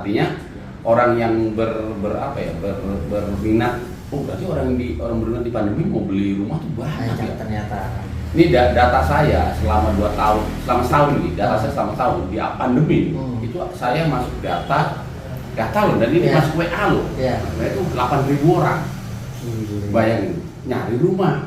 Artinya orang yang berminat, oh berarti orang berminat di pandemi mau beli rumah tuh banyak ya. Ternyata. Ini data saya selama 2 tahun, selama setahun ini, data saya selama setahun di pandemi itu saya masuk data loh, dan ini masuk WA loh. Nah, itu 8.000 orang. Bayangin, nyari rumah.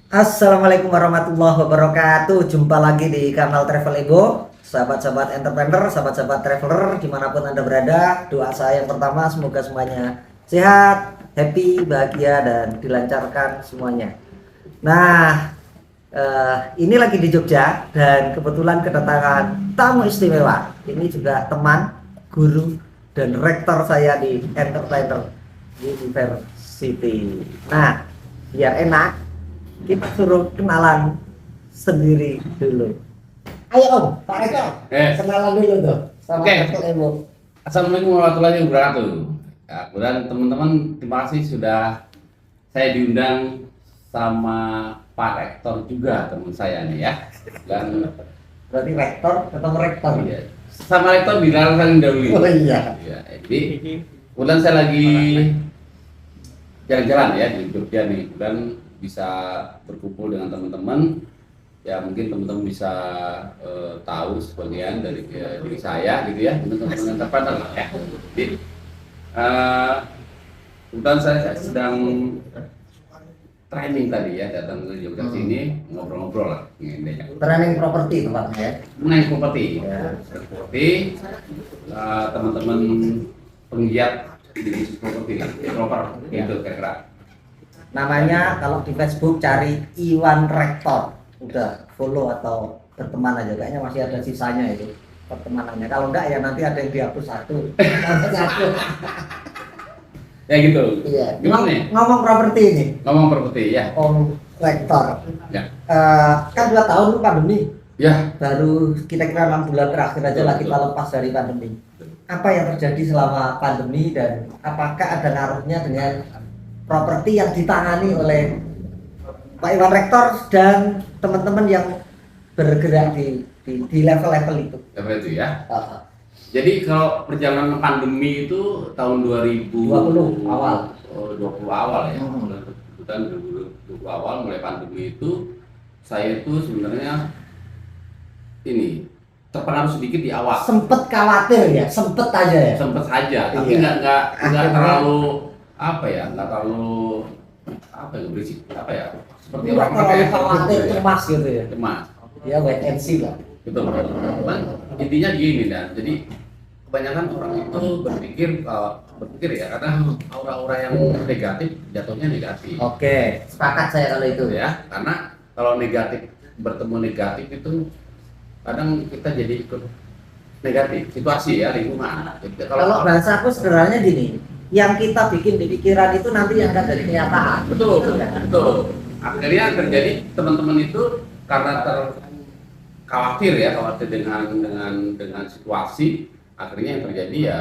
Assalamualaikum warahmatullahi wabarakatuh. Jumpa lagi di kanal Travel Ego. Sahabat-sahabat entrepreneur, sahabat-sahabat traveler dimanapun Anda berada, doa saya yang pertama semoga semuanya sehat, happy, bahagia, dan dilancarkan semuanya. Nah, ini lagi di Jogja dan kebetulan kedatangan tamu istimewa. Ini juga teman, guru, dan rektor saya di Entertainer University. Nah, biar enak, kita suruh kenalan sendiri dulu. Ayo Om, Pak Rektor, kenalan dulu tuh sama Rektor Ebo. Assalamualaikum warahmatullahi wabarakatuh. Ya, kemudian teman-teman, terima kasih sudah saya diundang sama Pak Rektor juga, teman saya nih ya. Dan berarti rektor ketemu rektor ya, sama Rektor bilang saling dahulu. Oh iya. Ya, jadi kemudian saya lagi jalan-jalan ya di Jogja nih, dan bisa berkumpul dengan teman-teman. Ya mungkin teman-teman bisa tahu sebagian dari diri saya gitu ya, teman-teman entrepreneur ya. Jadi kebetulan saya sedang training tadi ya, datang ke Jogja sini ngobrol-ngobrol lah ini ya. Training properti tempatnya ya. Mengenai properti. Properti teman-teman penggiat di bisnis properti lah, developer gitu kira-kira. Namanya kalau di Facebook cari Iwan Rektor, udah follow atau berteman aja, kayaknya masih ada sisanya itu pertemanannya. Kalau enggak ya nanti ada yang dihapus satu. Ya gitu. Iya. Gimana nih? Ngomong properti ini. Ngomong properti ya. Om Rektor. Ya. Kan 2 tahun pandemi. Ya. Baru kira-kira 6 bulan terakhir aja lah kita lepas dari pandemi. Apa yang terjadi selama pandemi dan apakah ada ngaruhnya dengan properti yang ditangani oleh Pak Iwan Rektor dan teman-teman yang bergerak di level-level itu? Level itu ya. Jadi kalau perjalanan pandemi itu tahun 2020 awal. 20 awal ya. Kemudian 2020 awal mulai pandemi itu saya itu sebenarnya ini terpengaruh sedikit di awal. Sempet khawatir ya, sempet aja ya. Sempet saja, tapi nggak terlalu berisik seperti orang terlalu khawatir, cemas gitu ya. Cemas. Ya wait and see lah. Betul. Cuman intinya gini dan jadi kebanyakan orang itu berpikir ya, karena aura-aura yang negatif jatuhnya negatif. Oke, sepakat saya kalau itu Ya, karena kalau negatif bertemu negatif itu kadang kita jadi ikut negatif situasi ya, lingkungan. Jadi, kalau bahasa aku sederhananya gini, yang kita bikin di pikiran itu nanti yang akan jadi kenyataan. Betul. Akhirnya terjadi teman-teman itu karena khawatir dengan situasi, akhirnya yang terjadi ya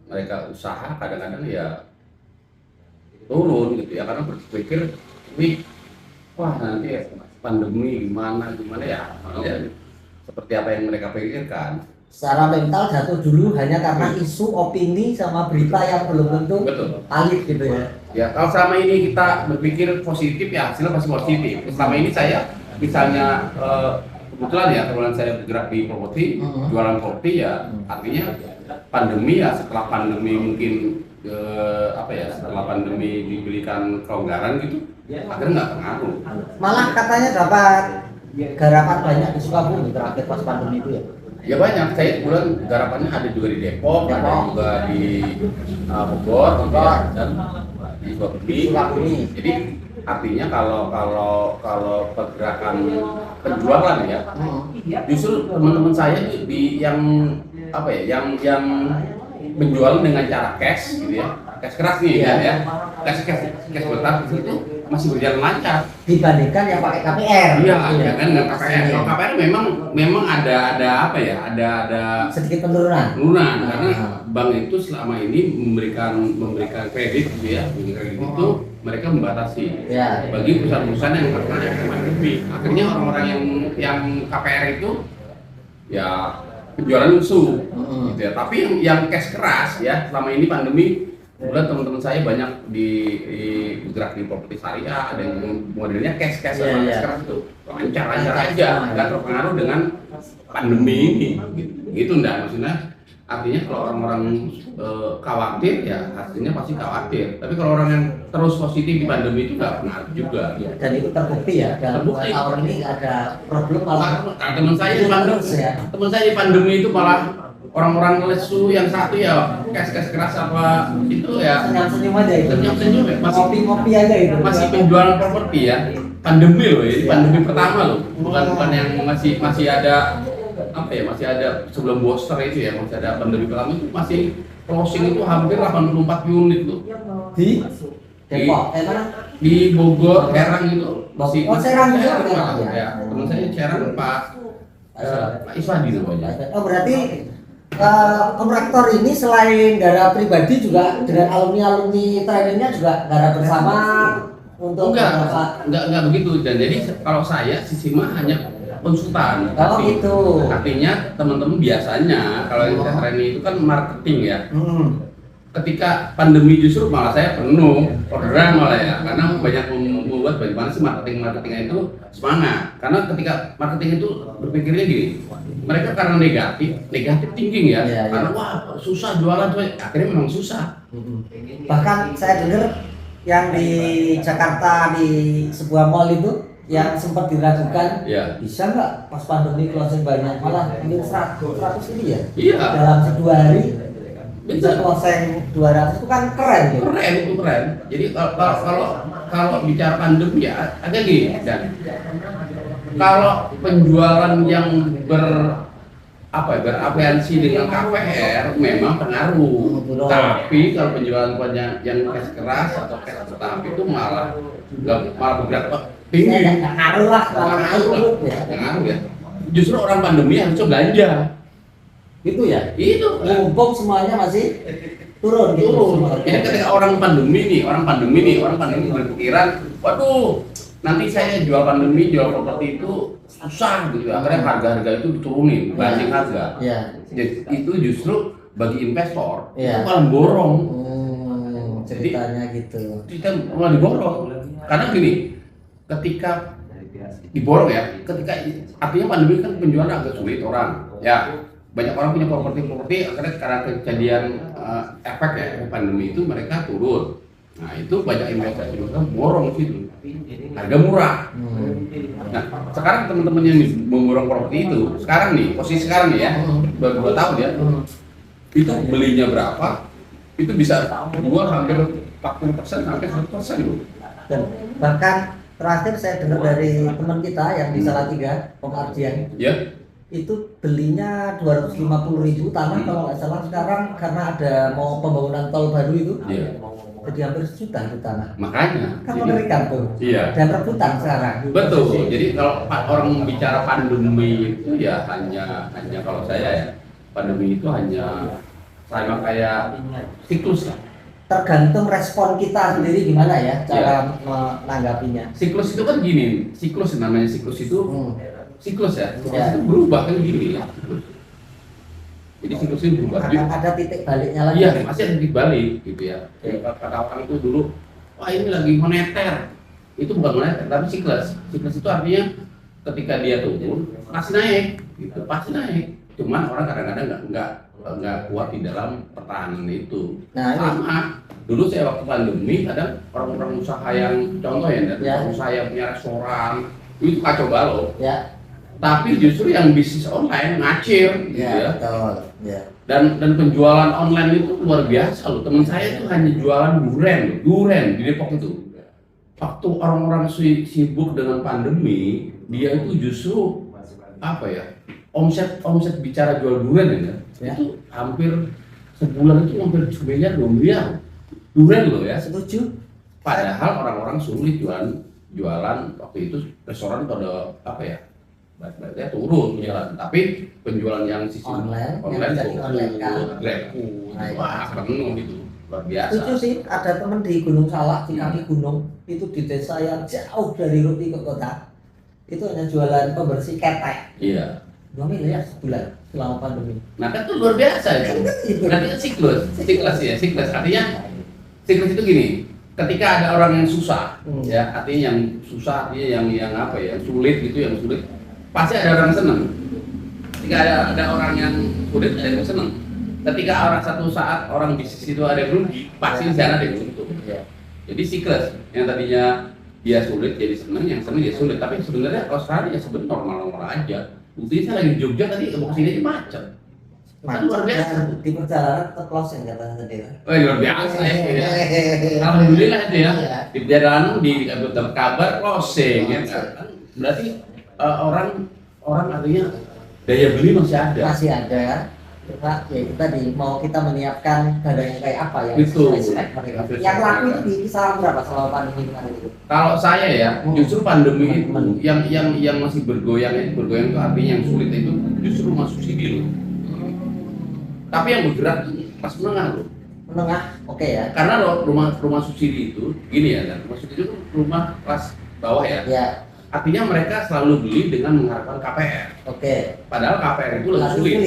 mereka usaha kadang-kadang ya turun gitu ya, karena berpikir ini wah nanti ya pandemi gimana ya seperti apa yang mereka pikirkan. Secara mental jatuh dulu hanya karena isu, opini, sama berita yang belum tentu valid gitu ya. Ya, kalau selama ini kita berpikir positif ya hasilnya pasti positif. Selama ini saya misalnya kebetulan ya kebetulan saya bergerak di properti, jualan properti ya, artinya pandemi ya, setelah pandemi mungkin setelah pandemi diberikan kelonggaran gitu, akhirnya nggak pengaruh. Malah katanya dapat garapan banyak di Sukabumi terakhir pas pandemi itu ya. Ya banyak, saya kebetulan garapannya ada juga di Depok, ada juga di Bogor, dan di Sukabumi. Jadi artinya kalau pergerakan penjualan ya, justru teman-teman saya di yang penjualan dengan cara cash gitu ya, cash keras nih Iya. ya, cash bertahap itu masih berjalan lancar. Dibandingkan yang pakai KPR. Iya, kan dengan KPR. Iya. Kalau KPR memang ada apa ya, ada Sedikit penurunan. penurunan karena bank itu selama ini memberikan kredit gitu ya, kredit itu mereka membatasi Ya. bagi perusahaan-perusahaan yang terkena pandemi. Akhirnya orang-orang yang KPR itu ya penjualan lusuh gitu ya. Tapi yang cash keras ya, selama ini pandemi kemudian teman-teman saya banyak di bergerak di properti syariah, ada yang modelnya cash Iya, sama iya. cash keras itu lancar aja, nggak terpengaruh dengan pandemi ini gitu enggak, maksudnya artinya kalau orang-orang khawatir ya hasilnya pasti khawatir, tapi kalau orang yang terus positif di pandemi itu nggak pengaruh juga. Dan itu terbukti ya, dalam 2 Terbukti. tahun ini ada problem malah Nah, teman saya di pandemi, terus ya. teman saya di pandemi itu malah orang-orang lesu, yang satu ya cash keras apa itu ya senyum-senyum aja itu. senyum ya, masih Ngopi-ngopi aja itu. masih penjualan properti ya, pandemi loh ini, pandemi pertama loh, bukan yang masih ada apa ya, masih ada sebelum booster itu ya, masih ada pandemi pertama itu masih closing itu hampir 84 unit loh Di Depok, mana? di Bogor, Serang itu masih Oh, Serang juga Serang, ya? ya. Teman saya Serang Pak Iswadi namanya. Oh berarti kontraktor ini selain dana pribadi juga dengan alumni trainingnya juga dana bersama untuk enggak begitu. Dan jadi kalau saya Sisima hanya konsultan. Oh gitu. Artinya teman-teman biasanya kalau yang kita training itu kan marketing ya. Ketika pandemi justru malah saya penuh orderan malah ya, karena banyak membuat bagaimana sih marketingnya itu semangat. Karena ketika marketing itu berpikirnya gini, mereka karena negatif thinking ya, Iya, karena wah susah jualan tuh, akhirnya memang susah. Bahkan saya dengar yang di Jakarta di sebuah mall itu yang sempat diragukan Ya. bisa nggak pas pandemi closing banyak, malah hampir 100 ini ya Iya. dalam 2 hari bisa Betul. closing 200 itu kan keren gitu. Keren. Jadi kalau bicara pandemi ya ada gini, dan kalau penjualan yang berafiliasi dengan KPR memang pengaruh. Betul. Tapi kalau penjualan yang cash keras atau cash bertahap itu malah bergerak tinggi. Nggak ngaruh lah kalau Pengaruh ya. ya. Justru orang pandemi harusnya belanja. Gitu ya. Itu Mumpung semuanya masih turun gitu. turun. Jadi ketika orang pandemi berpikiran, waduh, nanti saya jual properti itu susah gitu. Akhirnya harga itu diturunin, banding harga. Iya. Jadi itu justru bagi investor Iya. itu malah borong. Ceritanya gitu. Kita malah diborong. Karena gini, ketika diborong ya, artinya pandemi kan penjualan agak sulit orang. Ya, banyak orang punya properti akhirnya karena kejadian efek ya pandemi itu mereka turun. Nah itu banyak investor juga borong situ, harga murah. Nah sekarang teman-teman yang memborong properti itu sekarang nih, posisi sekarang nih ya, baru 2 tahun ya, itu belinya berapa? Itu bisa jual hampir 40% sampai 100% loh. Dan bahkan terakhir saya dengar dari teman kita yang di Salatiga, Om Ardian, Ya, itu belinya 250.000 tanah kalau nggak salah, sekarang karena ada mau pembangunan tol baru itu Iya. jadi hampir 1 juta itu tanah. makanya. Kan Jadi, mengerikan tuh. iya. Dan rebutan sekarang. Betul. Jadi kalau orang bicara pandemi itu ya hanya kalau saya ya, pandemi itu hanya sama kayak siklus lah. Tergantung respon kita sendiri gimana ya cara menanggapinya. Siklus itu kan gini, namanya siklus itu siklus ya, Ya. itu berubah kan gini ya. Jadi siklus itu berubah. Akan ada titik baliknya lagi. Iya, masih ada titik balik gitu ya. Kata orang itu dulu, wah ini lagi moneter. Itu bukan moneter, tapi siklus. Siklus itu artinya ketika dia turun, pasti naik, gitu, pasti naik. Cuman orang kadang-kadang nggak kuat di dalam pertahanan itu. Nah, ini. Sama. Dulu saya waktu pandemi, kadang orang-orang usaha yang contoh ya, usaha yang punya restoran itu kacau balau. Ya. Tapi justru yang bisnis online ngacir, gitu ya. Betul. Ya. Dan penjualan online itu luar biasa loh. Teman saya itu hanya jualan durian di Depok itu. Waktu orang-orang sibuk dengan pandemi, dia itu justru apa ya? Omset bicara jual durian ya. Ya. Itu hampir sebulan itu hampir 7 miliar, 2 miliar durian loh ya. Setuju. Padahal orang-orang sulit jualan waktu itu, restoran pada apa ya, baik-baiknya turun jalan, tapi penjualan yang sisi Online tuh online kan. GrabFood, Nah, wah penuh gitu, luar biasa. Setuju sih, ada temen di Gunung Salak, di kaki gunung, itu di desa yang jauh dari Ruti ke kota, itu hanya jualan pembersih ketek. Iya. 2 miliar sebulan selama pandemi. Nah kan itu luar biasa itu. Nanti kan siklus ya, siklus artinya siklus itu gini. Ketika ada orang yang susah, ya artinya yang susah, artinya yang apa ya, yang sulit gitu, yang sulit, pasti ada orang seneng. Ketika ada orang yang sulit, ada yang seneng. Ketika orang satu saat orang bisnis itu ada yang rugi, pasti di sana ada yang untung. Jadi siklus yang tadinya dia sulit jadi seneng, yang seneng jadi sulit. Tapi sebenarnya Australia sebenarnya normal-normal aja. Buktinya saya lagi di Jogja tadi mau kesini aja macet. Luar biasa. Di perjalanan tetap closing katanya tadi. Oh luar biasa ya. Alhamdulillah itu ya. Di perjalanan dapat kabar closing ya kan. Berarti orang artinya daya beli masih ada. Masih ada. Cuma ya itu tadi mau kita menyiapkan dana yang kayak apa ya. Betul. Yang laku itu di kisaran berapa selama pandemi kemarin itu? Kalau saya ya, justru pandemi itu yang masih bergoyang itu artinya yang sulit itu justru rumah subsidi loh. Tapi yang bergerak pas menengah loh. Menengah, oke ya. Karena rumah subsidi itu gini ya, kan? Rumah subsidi itu rumah kelas bawah ya. Ya. Artinya mereka selalu beli dengan mengharapkan KPR. Oke. Padahal KPR itu lebih sulit.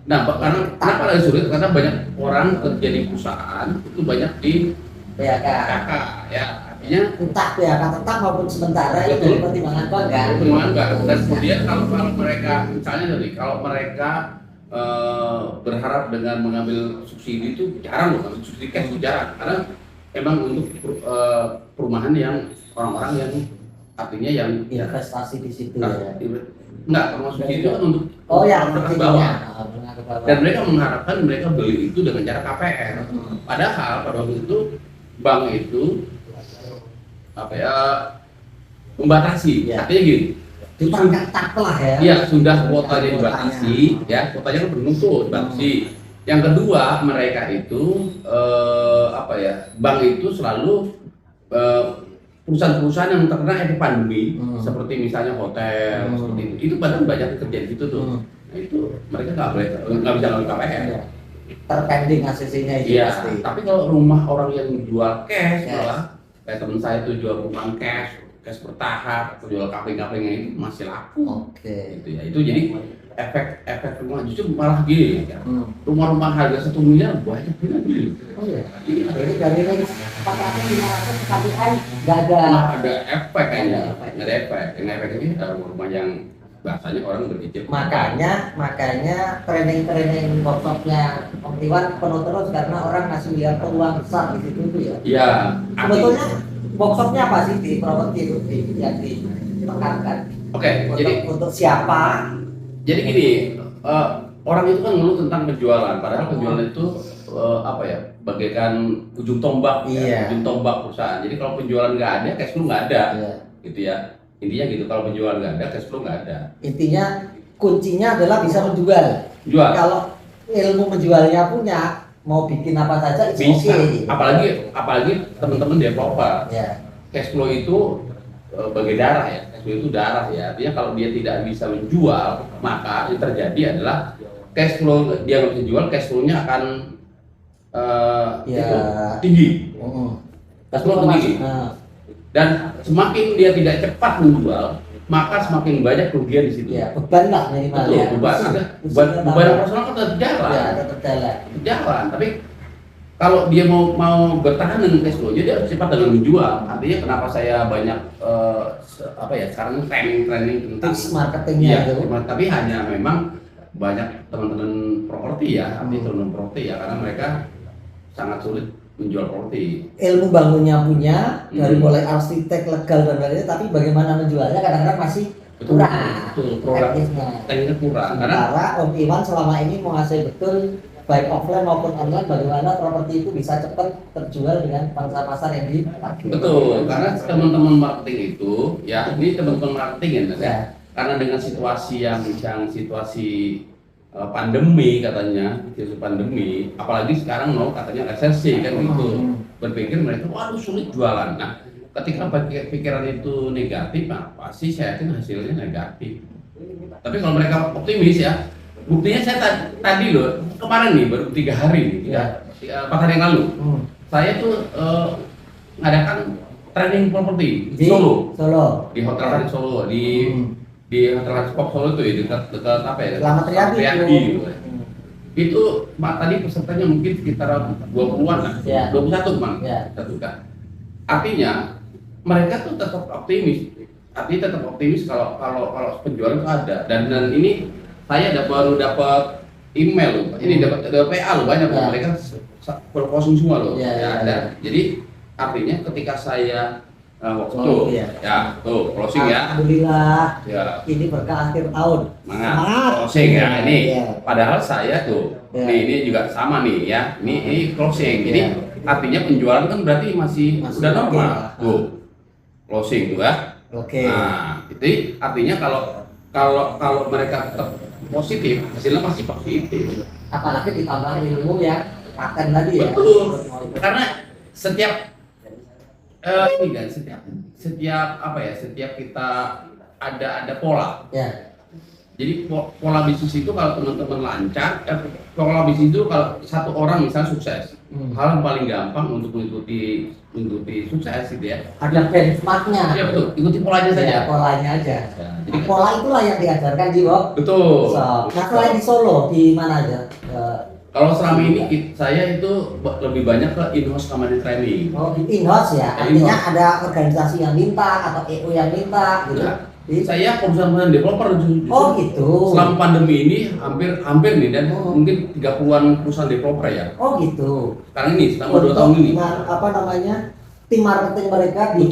Nah, karena kenapa lagi sulit? Karena banyak orang kerja di perusahaan itu banyak di PHK. Ya. Artinya Entah PHK tetap maupun sementara itu dari pertimbangan bangga. Pertimbangan bangga. Dan kemudian kalau mereka misalnya tadi kalau mereka berharap dengan mengambil subsidi itu jarang loh, ngambil subsidi cash itu jarang. Karena emang untuk perumahan yang orang-orang yang artinya yang investasi di situ ya. Enggak, termasuk itu kan untuk menengah ke bawah. Dan mereka mengharapkan mereka beli itu dengan cara KPR. Padahal pada waktu itu bank itu apa ya membatasi. Artinya gini, dipangkat tak lah ya. Iya, sudah kuotanya dibatasi, ya kuotanya kan penuh tuh dibatasi. Yang kedua, mereka itu bank itu selalu perusahaan-perusahaan yang terkena efek pandemi, seperti misalnya hotel, seperti itu bahkan banyak kerja di situ tuh. Nah itu mereka nggak bisa ngambil KPR. Terpending ACC-nya itu pasti. Tapi kalau rumah orang yang jual cash malah, kayak teman saya itu jual rumah cash bertahap, jual kapling-kaplingnya itu masih laku. Gitu ya. Itu jadi efek rumah justru malah gini ya. Rumah-rumah harga 1 miliar banyak yang beli. Oh iya. Jadi dari range 400-500 KPI nggak ada. Ada efek kayaknya. Nggak ada efek. Yang efek ini rumah yang bahasanya orang berpikir. Makanya training workshopnya Om Tiwan penuh terus karena orang masih lihat peluang besar di situ tuh ya. Iya. Sebetulnya workshopnya apa sih di properti itu yang ditekankan? Jadi untuk siapa? Jadi gini, orang itu kan ngeluh tentang penjualan, padahal penjualan itu bagaikan ujung tombak, ujung tombak perusahaan. Jadi kalau penjualan nggak ada, cash flow nggak ada, gitu ya. Intinya gitu, kalau penjualan nggak ada, cash flow nggak ada. Intinya kuncinya adalah bisa menjual. Kalau ilmu menjualnya punya, mau bikin apa saja itu bisa. Okay. Apalagi teman-teman developer, cash flow itu bagai darah ya. Itu darah ya, artinya kalau dia tidak bisa menjual, maka yang terjadi adalah cash flow dia nggak bisa jual, cash flow-nya akan tinggi. Cash flow tinggi. Dan semakin dia tidak cepat menjual, maka semakin banyak kerugian di situ. Beban lah minimal. Beban operasional kan tetap jalan. Tapi kalau dia mau bertahan dengan cash flow-nya, dia harus cepat dengan menjual. Artinya kenapa saya banyak sekarang training tentang marketingnya itu. Tapi hanya memang banyak teman-teman properti ya, teman-teman properti ya, karena mereka sangat sulit menjual properti. Ilmu bangunnya punya, dari mulai arsitek, legal dan lain-lain, tapi bagaimana menjualnya kadang-kadang masih kurang. Tekniknya kurang. Karena Om Iwan selama ini menguasai betul baik offline maupun online bagaimana properti itu bisa cepat terjual dengan pangsa pasar yang dipakai. Betul, karena teman-teman marketing itu, ya ini teman-teman marketing ya, karena dengan situasi yang situasi pandemi katanya, isu pandemi, apalagi sekarang mau katanya resesi kan gitu. Berpikir mereka, waduh sulit jualan. Nah, ketika pikiran itu negatif, nah pasti saya yakin hasilnya negatif. Tapi kalau mereka optimis ya, buktinya saya tadi loh, kemarin nih baru 3 hari nih, 4 hari yang lalu, saya tuh ngadakan training properti di Solo, di hotel di Solo, di hotel Spok Solo itu ya, dekat apa ya? Selamat Riyadi. Itu Pak tadi pesertanya mungkin sekitar 20-an lah, 21 Bang, satu kan. Artinya mereka tuh tetap optimis. Artinya tetap optimis kalau penjualan itu ada. Dan ini saya baru dapat email loh, ini dapat PA loh, banyak mereka full closing semua loh. Dan jadi artinya ketika saya tuh closing ya. Alhamdulillah. Ini berkah akhir tahun. Semangat. Closing ya ini. Padahal saya tuh ini juga sama nih ya. Ini closing. Jadi artinya penjualan kan berarti masih udah normal. Tuh. Closing tuh ya. Nah, itu artinya kalau mereka tetap positif, hasilnya pasti positif. Apalagi ditambah ilmu ya, paten tadi ya. Betul. Karena setiap ini kan setiap apa ya, setiap kita ada pola. Jadi pola bisnis itu kalau teman-teman lancar, pola bisnis itu kalau satu orang misalnya sukses, hal yang paling gampang untuk mengikuti sukses gitu ya. Ada benchmarknya. Iya betul, ikuti polanya saja. Polanya aja. Jadi pola itulah yang diajarkan di Betul. Nah selain di Solo, di mana aja? Kalau selama ini saya itu lebih banyak ke in-house company training. Oh, in-house ya? Artinya ada organisasi yang minta atau EO yang minta gitu? Saya perusahaan developer. Oh gitu. Selama pandemi ini hampir nih dan mungkin 30-an perusahaan developer ya. Oh gitu. Sekarang ini selama 2 tahun ini. Apa namanya? Tim marketing mereka di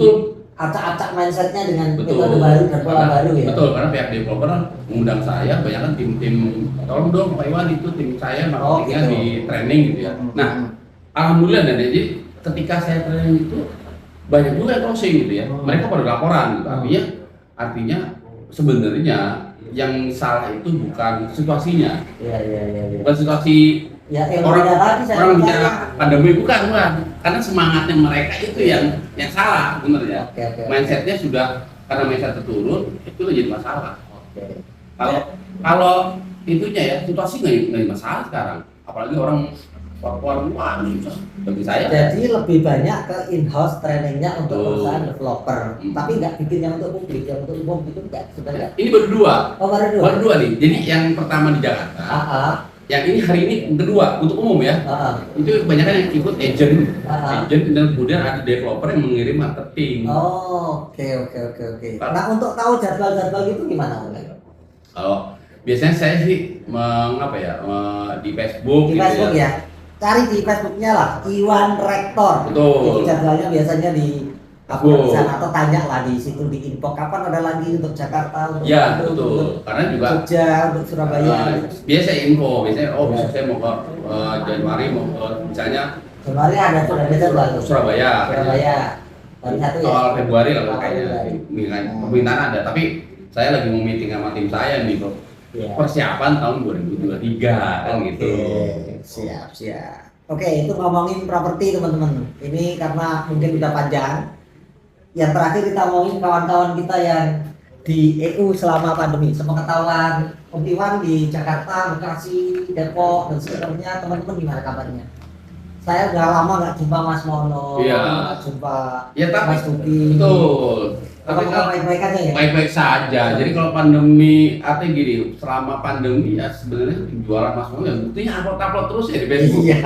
acak-acak mindsetnya dengan metode baru dan pola baru ya. Betul, karena pihak developer mengundang saya, banyak kan tim tolong dong Pak Iwan itu tim saya marketingnya di training gitu ya. Nah, alhamdulillah dan jadi ketika saya training itu banyak juga yang closing gitu ya. Mereka pada laporan gitu. Artinya sebenarnya yang salah itu bukan situasinya. Bukan situasi orang bicara pandemi bukan. Karena semangatnya mereka itu yang salah bener ya. Mindsetnya sudah karena mindset turun itu jadi masalah. Kalau itunya ya situasi nggak masalah sekarang. Apalagi orang wah susah bagi saya. Jadi lebih banyak ke in-house trainingnya untuk perusahaan developer, tapi nggak bikin yang untuk publik, yang untuk umum itu nggak sebenarnya. Ini baru 2. Oh baru 2 nih. Jadi yang pertama di Jakarta. Yang ini hari ini yang kedua untuk umum ya. Itu kebanyakan yang ikut agent dan kemudian ada developer yang mengirim marketing. Oke. Nah untuk tahu jadwal gitu gimana? Kalau biasanya saya sih di Facebook. Di Facebook ya. Cari di Facebooknya lah, Iwan Rektor. Betul. Itu jadwalnya biasanya di sana atau tanya lah di situ di info kapan ada lagi untuk Jakarta, untuk betul. Karena juga Jogja, untuk Surabaya. Biasa info, biasanya besok saya mau ke Januari mau ke misalnya Januari ada jadwal Surabaya. Hari 1 ya. Awal Februari lah kayaknya. Permintaan ada, tapi saya lagi mau meeting sama tim saya nih bro. Persiapan tahun 2023 kan gitu. Siap. Oke, itu ngomongin properti teman-teman. Ini karena mungkin udah panjang. Yang terakhir kita ngomongin kawan-kawan kita yang di EU selama pandemi. Sepengetahuan Om Iwan di Jakarta, Bekasi, Depok dan sekitarnya, teman-teman gimana kabarnya? Saya udah lama nggak jumpa Mas Mono, nggak jumpa Mas Tuki. Betul. Tapi baik-baik aja ya? Baik-baik saja. Jadi kalau pandemi, artinya gini, selama pandemi ya sebenarnya jualan Mas Mono ya buktinya upload terus ya di Facebook. Iya,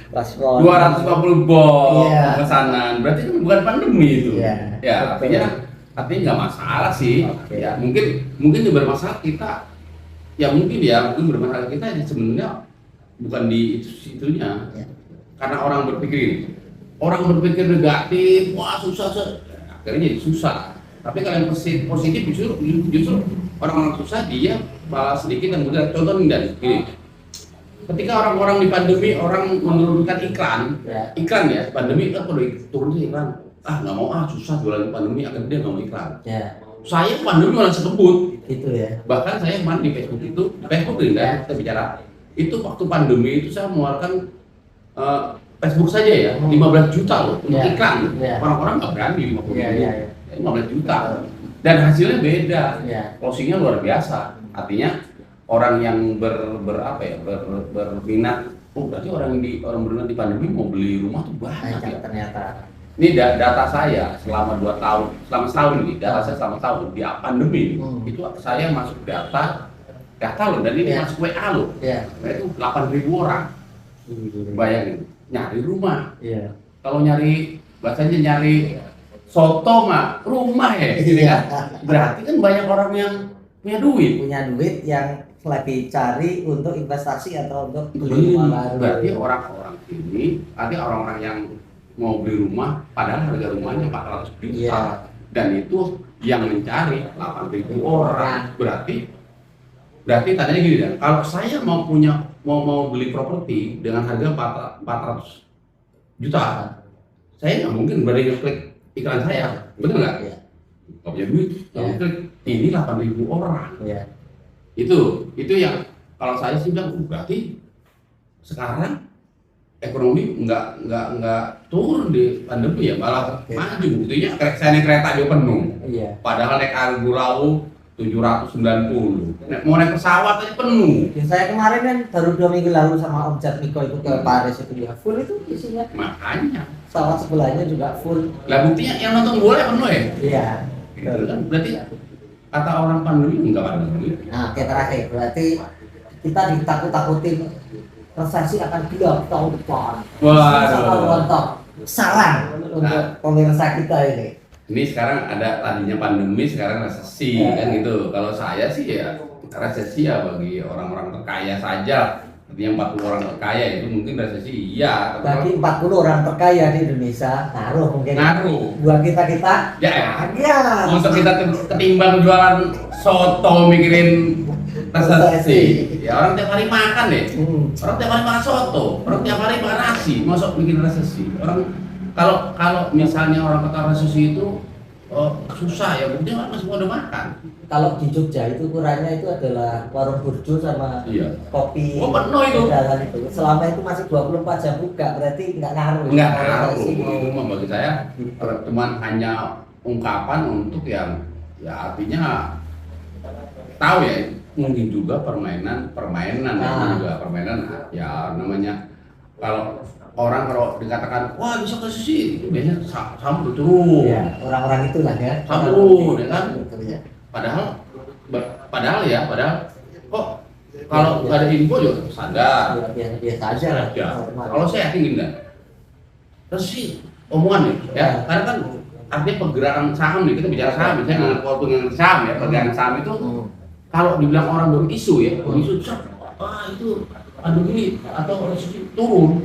Mas Mono. 250 pesanan, berarti kan bukan pandemi itu. Ya, artinya nggak masalah sih. Ya mungkin yang bermasalah kita, mungkin bermasalah kita sebenarnya bukan di situnya. Karena orang berpikir negatif, wah susah. Akhirnya jadi susah. Tapi kalau yang positif justru orang-orang susah dia malah sedikit yang mudah. Contoh dan gini, ketika orang-orang di pandemi orang menurunkan iklan ya pandemi kan kalau turun iklan nggak mau susah jualan pandemi akhirnya dia nggak mau iklan. Saya pandemi malah sekebut. Gitu ya. Bahkan saya kemarin di Facebook itu, Facebook ini kan kita bicara, itu waktu pandemi itu saya mengeluarkan Facebook saja ya, 15 juta loh untuk Ya. iklan. Ya. Orang-orang nggak berani 50 Iya, ribu, iya, iya. 15 juta. Dan hasilnya beda, Iya. closingnya luar biasa. Artinya orang yang berminat, oh berarti orang berminat di pandemi mau beli rumah tuh banyak Banyak ya. ternyata. Ini data saya selama 2 tahun, selama setahun ini, data saya selama tahun di pandemi itu saya masuk data loh, dan ini Ya. masuk WA loh. Iya. Itu 8.000 orang, bayangin, nyari rumah. Iya. Kalau nyari, bahasanya nyari soto mah rumah ya, gitu Iya. kan? Berarti kan banyak orang yang punya duit. Punya duit yang lagi cari untuk investasi atau untuk beli Beli. rumah baru. Berarti orang-orang ini, arti orang-orang yang mau beli rumah, padahal harga rumahnya 400 juta. Iya. Dan itu yang mencari 8.000 orang. Berarti tadinya gini kan, kalau saya mau beli properti dengan harga 400 juta, saya nggak mungkin berani klik iklan saya, betul nggak? Iya. Nggak punya duit, nggak Iya. klik. Ini 8.000 orang. Iya. Itu yang kalau saya sih bilang, berarti sekarang ekonomi nggak turun di pandemi ya, malah Oke. maju. Buktinya saya naik kereta juga penuh. Iya. Padahal naik Argo Lawu 790. Mau naik pesawat aja penuh. Ya, saya kemarin kan baru 2 minggu lalu sama Om Jatmiko itu ke Paris itu ya full itu isinya. Makanya. Pesawat sebelahnya juga full. Lah buktinya yang nonton bola penuh ya. Iya. Gitu kan. Berarti kata orang pandemi enggak pandemi. Nah, oke, terakhir berarti kita ditakut-takutin resesi akan gelap tahun depan. Waduh. Mantap. Saran untuk Nah. pemirsa kita ini. Ini sekarang ada tadinya pandemi, sekarang resesi kan gitu. Kalau saya sih ya resesi ya bagi orang-orang terkaya saja. Artinya 40 orang terkaya itu mungkin resesi iya. Tapi Bagi 40 orang terkaya di Indonesia, ngaruh mungkin. ngaruh. Buat kita Ya, ya. untuk kita ketimbang jualan soto mikirin resesi. Ya orang tiap hari makan deh. Orang tiap hari makan soto, orang tiap hari makan nasi, masuk bikin resesi. Orang kalau misalnya orang kata resesi itu susah ya, buktinya orang semua udah makan. Kalau di Jogja itu ukurannya itu adalah warung burjo sama Iya. kopi. Oh, penuh itu. Jalan itu. Selama itu masih 24 jam buka, berarti nggak ngaruh. Enggak Kalau ngaruh. resesi mau- Itu bagi saya cuman hanya ungkapan untuk yang ya artinya tahu ya, mungkin juga permainan Ah. juga permainan ya namanya. Kalau dikatakan wah bisa resesi itu biasanya saham udah turun. Iya, orang-orang itulah ya. Saham ya kan. Iya. Padahal kok kalau nggak ada info juga sadar. Biasa aja lah. Ya. Normal. Kalau saya yakin gini kan, terus sih omongan nih, ya karena kan artinya pergerakan saham nih, kita bicara saham, misalnya walaupun dengan saham ya, pergerakan saham itu kalau dibilang orang baru isu ya, baru isu, itu aduh gini atau resesi turun,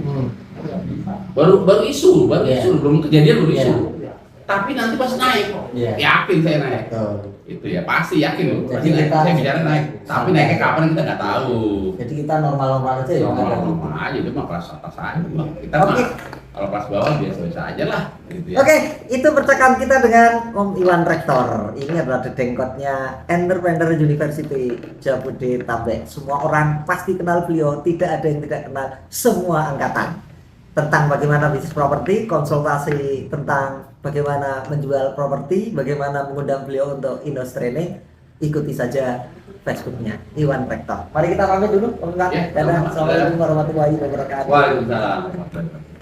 baru isu, Iya. belum kejadian baru isu, Iya. tapi nanti pas naik, Iya. yakin saya naik. Betul. Itu ya pasti yakin loh. Jadi Pasti naik. kita- Saya bicara naik, tapi naiknya kapan kita nggak tahu. Jadi kita normal-normal aja ya. Normal aja, itu mah kelas atas aja. Bang. Kita Oke. mah kalau kelas bawah biasa-biasa aja lah. Gitu ya. Oke, itu percakapan kita dengan Om Iwan Rektor. Ini adalah dedengkotnya Entrepreneur University Jabodetabek. Semua orang pasti kenal beliau, tidak ada yang tidak kenal, semua angkatan. Tentang bagaimana bisnis properti, konsultasi tentang bagaimana menjual properti, bagaimana mengundang beliau untuk Indos Training. Ikuti saja Facebooknya Iwan Rektor. Mari kita pamit dulu, Om Iwan. Ya, Dadah. sama-sama. Assalamualaikum warahmatullahi wabarakatuh. Waalaikumsalam.